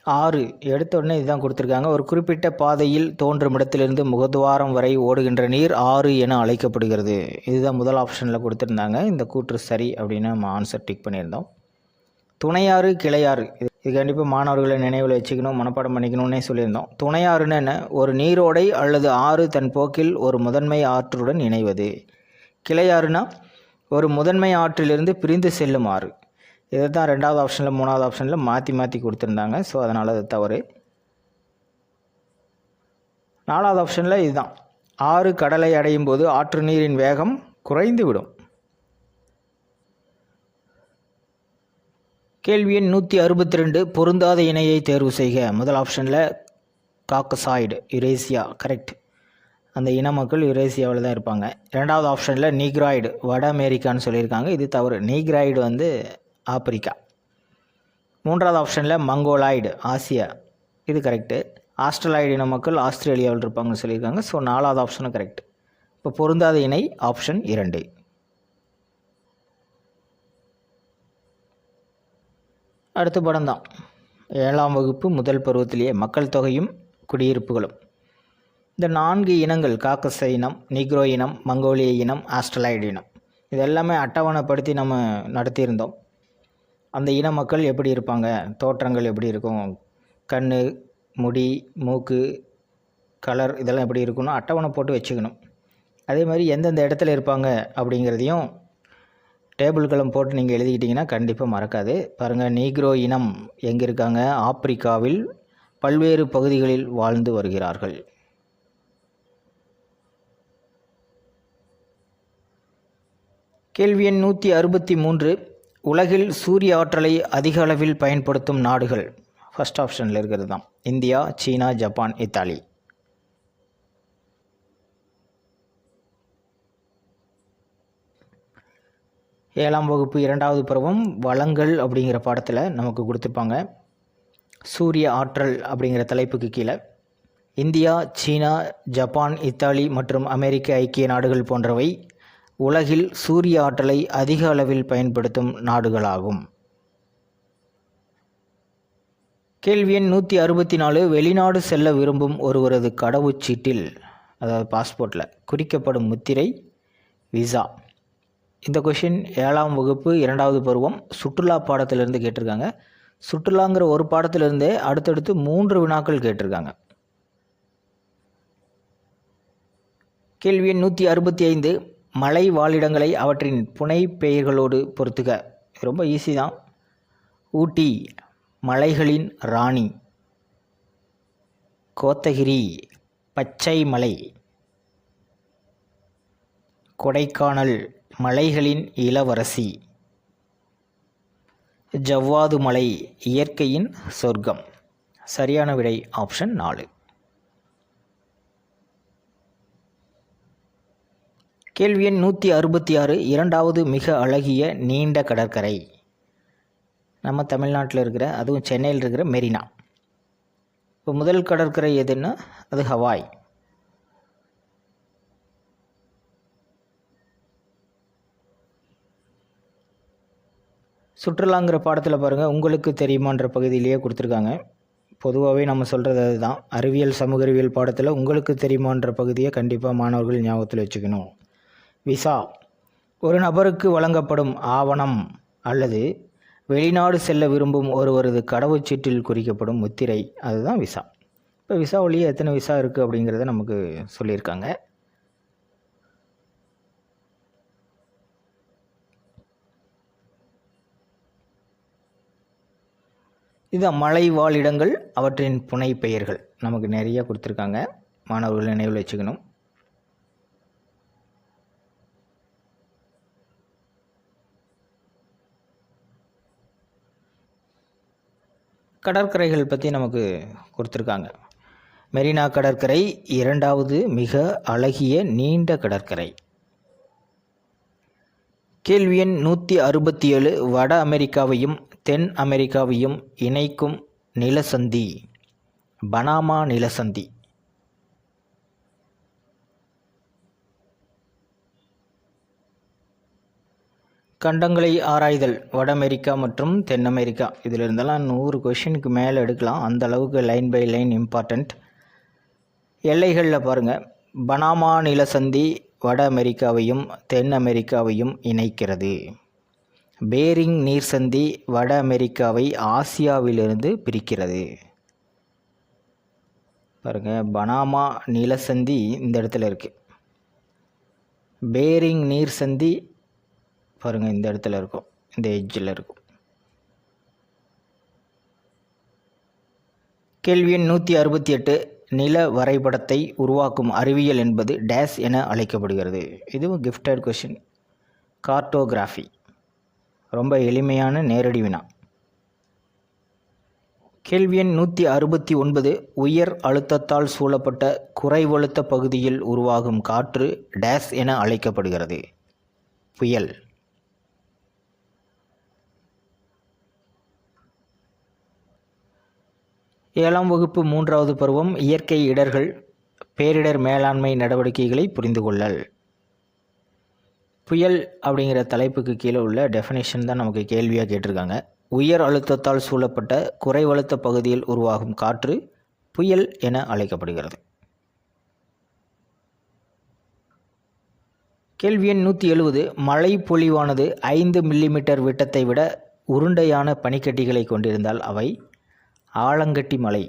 6 எடுத்த உடனே இதுதான் கொடுத்துருக்காங்க. ஒரு குறிப்பிட்ட பாதையில் தோன்றும் இடத்திலிருந்து முகத்வாரம் வரை ஓடுகின்ற நீர் ஆறு என அழைக்கப்படுகிறது. இதுதான் முதல் ஆப்ஷனில் கொடுத்துருந்தாங்க. இந்த கூற்று சரி அப்படின்னு நம்ம ஆன்சர் டிக் பண்ணியிருந்தோம். துணையாறு கிளையாறு இது கண்டிப்பாக மாணவர்களை நினைவில் வச்சுக்கணும், மனப்பாடம் பண்ணிக்கணும்னே சொல்லியிருந்தோம். துணையாறுன்னு என்ன? ஒரு நீரோடை அல்லது ஆறு தன் போக்கில் ஒரு முதன்மை ஆற்றுடன் இணைவது. கிளையாறுனா ஒரு முதன்மை ஆற்றிலிருந்து பிரிந்து செல்லும் ஆறு. இதை தான் 2வது ஆப்ஷனில் 3வது ஆப்ஷனில் மாற்றி கொடுத்துருந்தாங்க. ஸோ அதனால் அது தவறு. 4வது ஆப்ஷனில் இதுதான், ஆறு கடலை அடையும் போது ஆற்று நீரின் வேகம் குறைந்து விடும். கேள்வி எண் 162 பொருந்தாத இணையை தேர்வு செய்க. முதல் ஆப்ஷனில் காக்கசாய்டு யுரேசியா கரெக்ட். அந்த இன மக்கள் யுரேசியாவில் தான் இருப்பாங்க. இரண்டாவது ஆப்ஷனில் நீக்ராய்டு வட அமெரிக்கான்னு சொல்லியிருக்காங்க, இது தவறு. நீக்ராய்டு வந்து ஆப்பிரிக்கா. மூன்றாவது ஆப்ஷனில் மங்கோலாய்டு ஆசியா, இது கரெக்டு. ஆஸ்திரலாய்டு இன மக்கள் ஆஸ்திரேலியாவில் இருப்பாங்கன்னு சொல்லியிருக்காங்க. ஸோ நாலாவது ஆப்ஷனும் கரெக்ட். இப்போ பொருந்தாத இணை ஆப்ஷன் 2. அடுத்த படம் தான் 7ஆம் வகுப்பு முதல் பருவத்திலேயே மக்கள் தொகையும் குடியிருப்புகளும். இந்த 4 இனங்கள் காக்கச இனம், நீக்ரோ இனம், மங்கோலிய இனம், ஆஸ்ட்ரலாய்டு இனம், இது எல்லாமே அட்டவணைப்படுத்தி நம்ம நடத்தியிருந்தோம். அந்த இன மக்கள் எப்படி இருப்பாங்க, தோற்றங்கள் எப்படி இருக்கும், கண், முடி, மூக்கு, கலர் இதெல்லாம் எப்படி இருக்குன்னு அட்டவணை போட்டு வச்சுக்கணும். அதே மாதிரி எந்தெந்த இடத்துல இருப்பாங்க அப்படிங்கிறதையும் டேபிள்களும் போட்டு நீங்கள் எழுதிக்கிட்டிங்கன்னா கண்டிப்பாக மறக்காது. பாருங்கள், நீக்ரோ இனம் எங்கே இருக்காங்க, ஆப்பிரிக்காவில் பல்வேறு பகுதிகளில் வாழ்ந்து வருகிறார்கள். கேள்வி எண் 163 உலகில் சூரிய ஆற்றலை அதிக அளவில் பயன்படுத்தும் நாடுகள். ஃபர்ஸ்ட் ஆப்ஷனில் இருக்கிறது தான் இந்தியா, சீனா, ஜப்பான், இத்தாலி. ஏழாம் வகுப்பு 2வது பருவம் வளங்கள் அப்படிங்கிற பாடத்தில் நமக்கு கொடுத்துருப்பாங்க. சூரிய ஆற்றல் அப்படிங்கிற தலைப்புக்கு கீழே இந்தியா, சீனா, ஜப்பான், இத்தாலி மற்றும் அமெரிக்க ஐக்கிய நாடுகள் போன்றவை உலகில் சூரிய ஆற்றலை அதிக அளவில் பயன்படுத்தும் நாடுகளாகும். கேள்வி எண் 164 வெளிநாடு செல்ல விரும்பும் ஒருவரது கடவுச்சீட்டில், அதாவது பாஸ்போர்ட்டில் குறிக்கப்படும் முத்திரை விசா. இந்த கொஷின் 7ஆம் வகுப்பு 2வது பருவம் சுற்றுலா பாடத்திலிருந்து கேட்டிருக்காங்க. சுற்றுலாங்கிற ஒரு பாடத்திலிருந்தே அடுத்தடுத்து 3 வினாக்கள் கேட்டிருக்காங்க. கேள்வி எண் 165 மலை வாழிடங்களை அவற்றின் புனை பெயர்களோடு பொறுத்துக. ரொம்ப ஈஸி தான். ஊட்டி மலைகளின் ராணி, கோத்தகிரி பச்சை மலை, கொடைக்கானல் மலைகளின் இளவரசி, ஜவ்வாது மலை இயற்கையின் சொர்க்கம். சரியான விடை ஆப்ஷன் 4. கேள்வி எண் 166 2வது மிக அழகிய நீண்ட கடற்கரை. நம்ம தமிழ்நாட்டில் இருக்கிற, அதுவும் சென்னையில் இருக்கிற மெரினா. இப்போ முதல் கடற்கரை எதுன்னா அது ஹவாய். சுற்றுலாங்கிற பாடத்தில் பாருங்கள், உங்களுக்கு தெரியுமான்ற பகுதியிலேயே கொடுத்துருக்காங்க. பொதுவாகவே நம்ம சொல்கிறது அதுதான். அறிவியல் சமூக அறிவியல் பாடத்தில் உங்களுக்கு தெரியுமான்ற பகுதியை கண்டிப்பாக மாணவர்கள் ஞாபகத்தில் வச்சுக்கணும். விசா ஒரு நபருக்கு வழங்கப்படும் ஆவணம் அல்லது வெளிநாடு செல்ல விரும்பும் ஒருவரது கடவுச்சீட்டில் குறிக்கப்படும் முத்திரை, அதுதான் விசா. இப்போ விசா வழியே எத்தனை விசா இருக்குது அப்படிங்கிறத நமக்கு சொல்லியிருக்காங்க. இதுதான் மலை வாழிடங்கள் அவற்றின் புனை பெயர்கள். நமக்கு நிறைய கொடுத்துருக்காங்க, மாணவர்கள் நினைவில் வச்சுக்கணும். கடற்கரைகள் பற்றி நமக்கு கொடுத்துருக்காங்க. மெரினா கடற்கரை 2வது மிக அழகிய நீண்ட கடற்கரை. கேள்வி எண் 167 வட அமெரிக்காவையும் தென் அமெரிக்காவையும் இணைக்கும் நிலசந்தி, பனாமா நிலசந்தி. கண்டங்களை ஆராய்தல் வட அமெரிக்கா மற்றும் தென் அமெரிக்கா, இதில் இருந்தெல்லாம் 100 கொஷினுக்கு மேலே எடுக்கலாம். அந்த அளவுக்கு லைன் பை லைன் இம்பார்ட்டண்ட். எல்லைகளில் பாருங்கள், பனாமா நிலசந்தி வட அமெரிக்காவையும் தென் அமெரிக்காவையும் இணைக்கிறது. பேரிங் நீர்சந்தி வட அமெரிக்காவை ஆசியாவிலிருந்து பிரிக்கிறது. பாருங்கள், பனாமா நிலசந்தி இந்த இடத்துல இருக்குது. பேரிங் நீர்சந்தி பாருங்கள் இந்த இடத்துல இருக்கும், இந்த எட்ஜில் இருக்கும். கேள்வி எண் 168 நில வரைபடத்தை உருவாக்கும் அறிவியல் என்பது டேஸ் என அழைக்கப்படுகிறது. இதுவும் கிஃப்டட் கொஷின். கார்ட்டோகிராஃபி ரொம்ப எளிமையான நேரடி வினா. கேள்வி எண் 169. உயர் அழுத்தத்தால் சூழப்பட்ட குறைவழுத்த பகுதியில் உருவாகும் காற்று டேஸ் என அழைக்கப்படுகிறது. புயல். ஏழாம் வகுப்பு 3வது பருவம் இயற்கை இடர்கள் பேரிடர் மேலாண்மை நடவடிக்கைகளை புரிந்து கொள்ளல். புயல் அப்படிங்கிற தலைப்புக்கு கீழே உள்ள டெஃபினேஷன் தான் நமக்கு கேள்வியாக கேட்டிருக்காங்க. உயர் அழுத்தத்தால் சூழப்பட்ட குறைவழுத்த பகுதியில் உருவாகும் காற்று புயல் என அழைக்கப்படுகிறது. கேள்வி எண் 170. மழை பொழிவானது 5 மில்லிமீட்டர் விட்டத்தை விட உருண்டையான பனிக்கட்டிகளை கொண்டிருந்தால் அவை ஆலங்கட்டி மழை.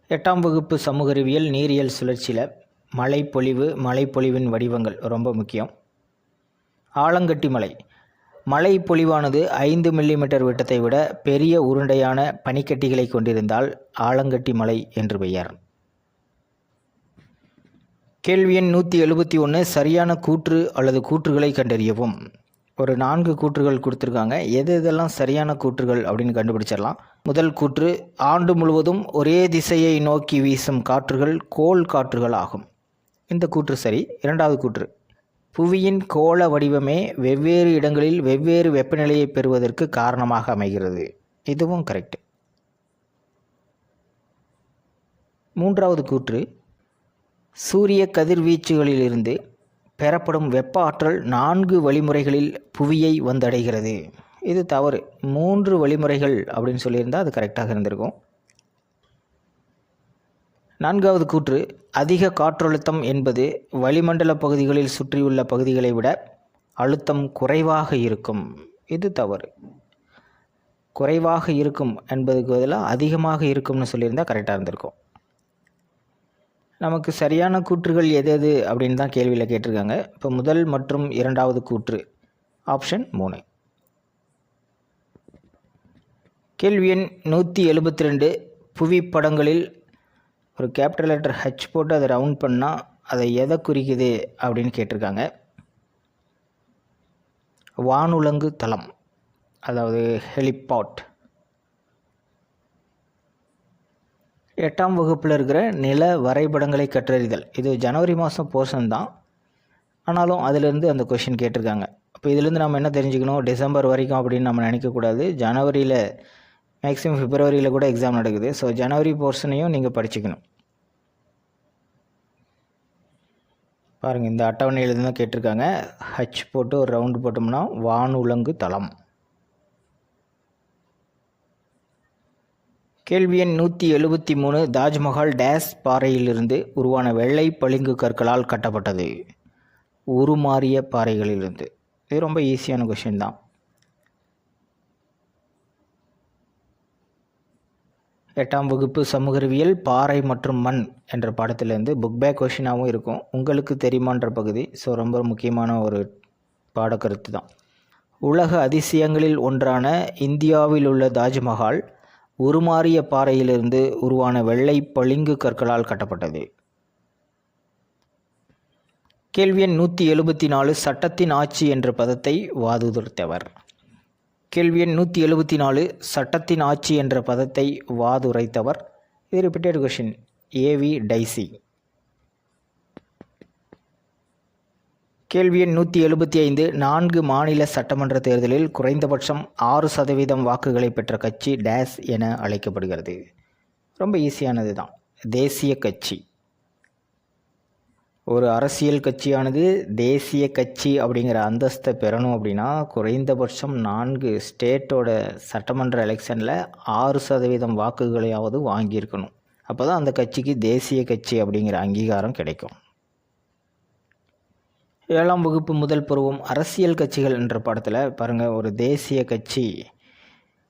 எட்டாம் வகுப்பு சமூக அறிவியல் நீரியல் சுழற்சியில் மழைப்பொழிவின் வடிவங்கள் ரொம்ப முக்கியம். ஆலங்கட்டி மழை. மழை பொழிவானது 5 மில்லிமீட்டர் விட்டத்தை விட பெரிய உருண்டையான பனிக்கட்டிகளை கொண்டிருந்தால் ஆலங்கட்டி மழை என்று பெயர். கேள்வி எண் 171. சரியான கூற்று அல்லது கூற்றுகளை கண்டறியவும். ஒரு 4 கூற்றுகள் கொடுத்துருக்காங்க. எதெல்லாம் சரியான கூற்றுகள் அப்படின்னு கண்டுபிடிச்சிடலாம். முதல் கூற்று, ஆண்டு முழுவதும் ஒரே திசையை நோக்கி வீசும் காற்றுகள் கோள் காற்றுகள் ஆகும். இந்த கூற்று சரி. இரண்டாவது கூற்று, புவியின் கோள வடிவமே வெவ்வேறு இடங்களில் வெவ்வேறு வெப்பநிலையை பெறுவதற்கு காரணமாக அமைகிறது. இதுவும் கரெக்ட். மூன்றாவது கூற்று, சூரிய கதிர்வீச்சுகளிலிருந்து பெறப்படும் வெப்ப ஆற்றல் 4 வழிமுறைகளில் புவியை வந்தடைகிறது. இது தவறு. 3 வழிமுறைகள் அப்படின்னு சொல்லியிருந்தால் அது கரெக்டாக இருந்திருக்கும். நான்காவது கூற்று, அதிக காற்றழுத்தம் என்பது வளிமண்டல பகுதிகளில் சுற்றியுள்ள பகுதிகளை விட அழுத்தம் குறைவாக இருக்கும். இது தவறு. குறைவாக இருக்கும் என்பதுக்கு பதிலாக அதிகமாக இருக்கும்னு சொல்லியிருந்தால் கரெக்டாக இருந்திருக்கும். நமக்கு சரியான கூற்றுகள் எது அப்படின்னு தான் கேள்வியில் கேட்டிருக்காங்க. இப்போ முதல் மற்றும் இரண்டாவது கூற்று ஆப்ஷன் 3. கேள்வி எண் 172. புவிப்படங்களில் ஒரு கேபிட்டல் லெட்டர் ஹச் போட்டு அதை ரவுண்ட் பண்ணால் அதை எதை குறிக்குது அப்படின்னு கேட்டிருக்காங்க. வானுலங்கு தளம், அதாவது ஹெலிபாட். 8ஆம் வகுப்பில் இருக்கிற நில வரைபடங்களை கற்றறிதல். இது ஜனவரி மாதம் போர்ஷன் தான், ஆனாலும் அதிலிருந்து அந்த கொஷின் கேட்டிருக்காங்க. அப்போ இதிலேருந்து நம்ம என்ன தெரிஞ்சுக்கணும், டிசம்பர் வரைக்கும் அப்படின்னு நம்ம நினைக்கக்கூடாது. ஜனவரியில் மேக்ஸிமம் பிப்ரவரியில் கூட எக்ஸாம் நடக்குது. ஸோ ஜனவரி போர்ஷனையும் நீங்கள் படிச்சுக்கணும். பாருங்கள், இந்த அட்டவணையிலேருந்து தான் கேட்டிருக்காங்க. ஹச் போட்டு ஒரு ரவுண்டு போட்டோம்னா வானுலங்கு தளம். கேள்வி எண் 173. தாஜ்மஹால் டேஸ் பாறையிலிருந்து உருவான வெள்ளை பளிங்கு கற்களால் கட்டப்பட்டது. உருமாறிய பாறைகளிலிருந்து. இது ரொம்ப ஈஸியான கொஷின் தான். 8ஆம் வகுப்பு சமூக அறிவியல் பாறை மற்றும் மண் என்ற பாடத்திலேருந்து புக் பேக் கொஷினாகவும் இருக்கும். உங்களுக்கு தெரியுமான்ற பகுதி. ஸோ ரொம்ப முக்கியமான ஒரு பாடக்கருத்து தான். உலக அதிசயங்களில் ஒன்றான இந்தியாவில் உள்ள தாஜ்மஹால் உருமாறிய பாறையிலிருந்து உருவான வெள்ளை பளிங்கு கற்களால் கட்டப்பட்டது. கேள்வி எண் 174. சட்டத்தின் ஆட்சி என்ற பதத்தை வாதுரைத்தவர். கேள்வி எண் 174. சட்டத்தின் ஆட்சி என்ற பதத்தை வாதுரைத்தவர். இது ரிப்பீட்டட் கொஷின். AV dicey. கேள்வி எண் 175. 4 மாநில சட்டமன்ற தேர்தலில் குறைந்தபட்சம் 6% வாக்குகளை பெற்ற கட்சி டேஸ் என அழைக்கப்படுகிறது. ரொம்ப ஈஸியானது தான். தேசிய கட்சி. ஒரு அரசியல் கட்சியானது தேசிய கட்சி அப்படிங்கிற அந்தஸ்தை பெறணும் அப்படின்னா குறைந்தபட்சம் 4 ஸ்டேட்டோட சட்டமன்ற எலெக்ஷனில் 6% வாக்குகளையாவது வாங்கியிருக்கணும். அப்போ தான் அந்த கட்சிக்கு தேசிய கட்சி அப்படிங்கிற அங்கீகாரம் கிடைக்கும். 7ஆம் வகுப்பு முதல் பருவம் அரசியல் கட்சிகள் என்ற பாடத்தில் பாருங்கள், ஒரு தேசிய கட்சி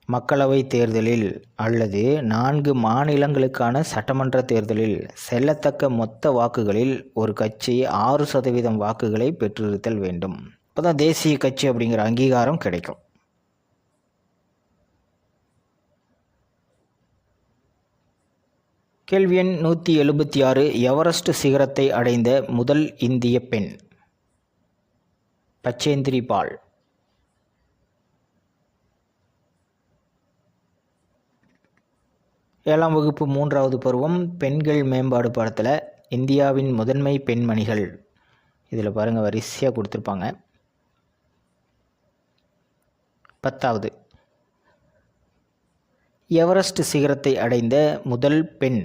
மக்களவை தேர்தலில் அல்லது 4 மாநிலங்களுக்கான சட்டமன்ற தேர்தலில் செல்லத்தக்க மொத்த வாக்குகளில் ஒரு கட்சி 6% வாக்குகளை பெற்றிருத்தல் வேண்டும். அப்போ தான் தேசிய கட்சி அப்படிங்கிற அங்கீகாரம் கிடைக்கும். கேள்வி எண் 176. எவரெஸ்ட் சிகரத்தை அடைந்த முதல் இந்திய பெண். பச்சேந்திரி பால். 7ஆம் வகுப்பு 3வது பருவம் பெண்கள் மேம்பாடு பாடத்தில் இந்தியாவின் முதன்மை பெண்மணிகள் இதில் பாருங்கள் வரிசையாக கொடுத்துருப்பாங்க. 10வது எவரெஸ்ட் சிகரத்தை அடைந்த முதல் பெண்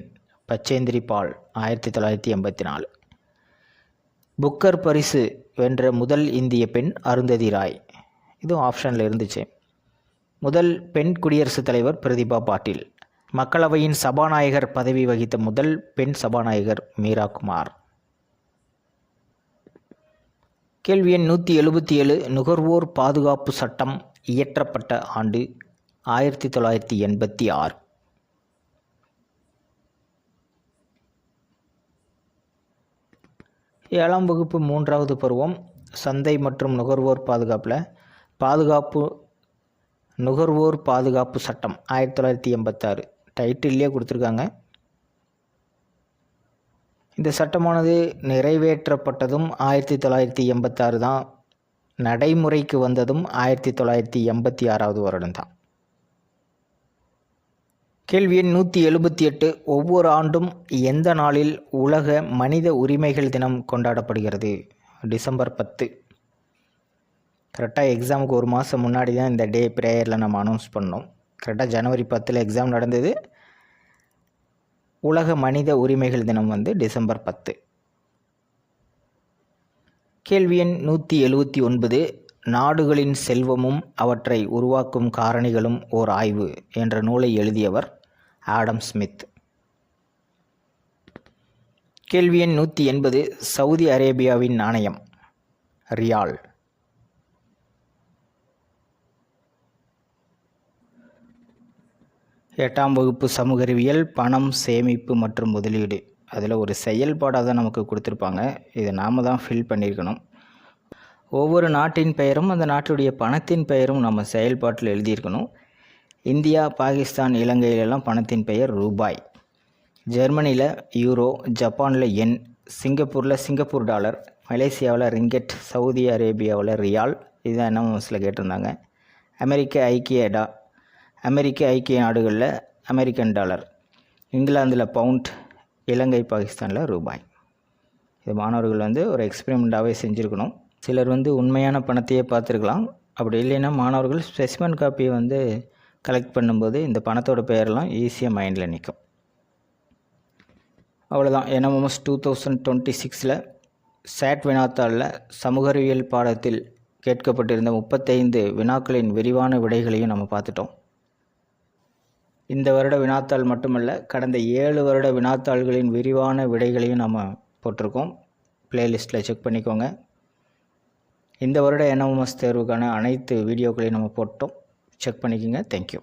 பச்சேந்திரி பால் 1984. புக்கர் பரிசு வென்ற முதல் இந்திய பெண் அருந்ததி ராய், இதுவும் ஆப்ஷனில் இருந்துச்சு. முதல் பெண் குடியரசுத் தலைவர் பிரதிபா பாட்டீல். மக்களவையின் சபாநாயகர் பதவி வகித்த முதல் பெண் சபாநாயகர் மீரா குமார். கேள்வி எண் 177. நுகர்வோர் பாதுகாப்பு சட்டம் இயற்றப்பட்ட ஆண்டு 1986. 7ஆம் வகுப்பு 3வது பருவம் சந்தை மற்றும் நுகர்வோர் நுகர்வோர் பாதுகாப்பு சட்டம் 1986 டைட்டில்லே கொடுத்துருக்காங்க. இந்த சட்டமானது நிறைவேற்றப்பட்டதும் 1986 தான், நடைமுறைக்கு வந்ததும் 1986வது வருடம் தான். கேள்வி எண் 178. ஒவ்வொரு ஆண்டும் எந்த நாளில் உலக மனித உரிமைகள் தினம் கொண்டாடப்படுகிறது? டிசம்பர் 10. கரெக்டாக எக்ஸாமுக்கு ஒரு மாதம் முன்னாடி தான் இந்த டே ப்ரேயரில் நம்ம அனௌன்ஸ் பண்ணோம். கரெக்டாக ஜனவரி 10 எக்ஸாம் நடந்தது. உலக மனித உரிமைகள் தினம் டிசம்பர் 10. கேள்வி எண் 179. நாடுகளின் செல்வமும் அவற்றை உருவாக்கும் காரணிகளும் ஓர் ஆய்வு என்ற நூலை எழுதியவர் ஆடம் ஸ்மித். கேள்வி எண் 180. சவுதி அரேபியாவின் நாணயம் ரியால். எட்டாம் வகுப்பு சமூக அறிவியல் பணம் சேமிப்பு மற்றும் முதலீடு, அதில் ஒரு செயல்பாடாக தான் நமக்கு கொடுத்துருப்பாங்க. இதை நாம் தான் ஃபில் பண்ணியிருக்கணும். ஒவ்வொரு நாட்டின் பெயரும் அந்த நாட்டுடைய பணத்தின் பெயரும் நம்ம செயல்பாட்டில் எழுதியிருக்கணும். இந்தியா, பாகிஸ்தான், இலங்கையிலெல்லாம் பணத்தின் பெயர் ரூபாய், ஜெர்மனியில் யூரோ, ஜப்பானில் யென், சிங்கப்பூரில் சிங்கப்பூர் டாலர், மலேசியாவில் ரிங்கெட், சவுதி அரேபியாவில் ரியால், இதுதான் என்எம்எஸ்ல கேட்டிருந்தாங்க. அமெரிக்க ஐக்கிய நாடுகளில் அமெரிக்கன் டாலர், இங்கிலாந்தில் பவுண்ட், இலங்கை பாகிஸ்தானில் ரூபாய். இது மாணவர்கள் ஒரு எக்ஸ்பெரிமெண்ட்டாகவே செஞ்சுருக்கணும். சிலர் உண்மையான பணத்தையே பார்த்துருக்கலாம். அப்படி இல்லைன்னா மாணவர்கள் ஸ்பெசிமன் காப்பியை கலெக்ட் பண்ணும்போது இந்த பணத்தோட பெயரெல்லாம் ஈஸியாக மைண்டில் நிற்கும். அவ்வளோதான். என்எம்எஸ் 2026 சேட் வினாத்தாளில் சமூக அறிவியல் பாடத்தில் கேட்கப்பட்டிருந்த 35 வினாக்களின் விரிவான விடைகளையும் நம்ம பார்த்துட்டோம். இந்த வருட வினாத்தாள் மட்டுமல்ல, கடந்த 7 வருட வினாத்தாள்களின் விரிவான விடைகளையும் நம்ம போட்டிருக்கோம். பிளேலிஸ்ட்டில் செக் பண்ணிக்கோங்க. இந்த வருட என்எம்எஸ் தேர்வுக்கான அனைத்து வீடியோக்களையும் நம்ம போட்டோம். செக் பண்ணிக்கோங்க. தேங்க்யூ.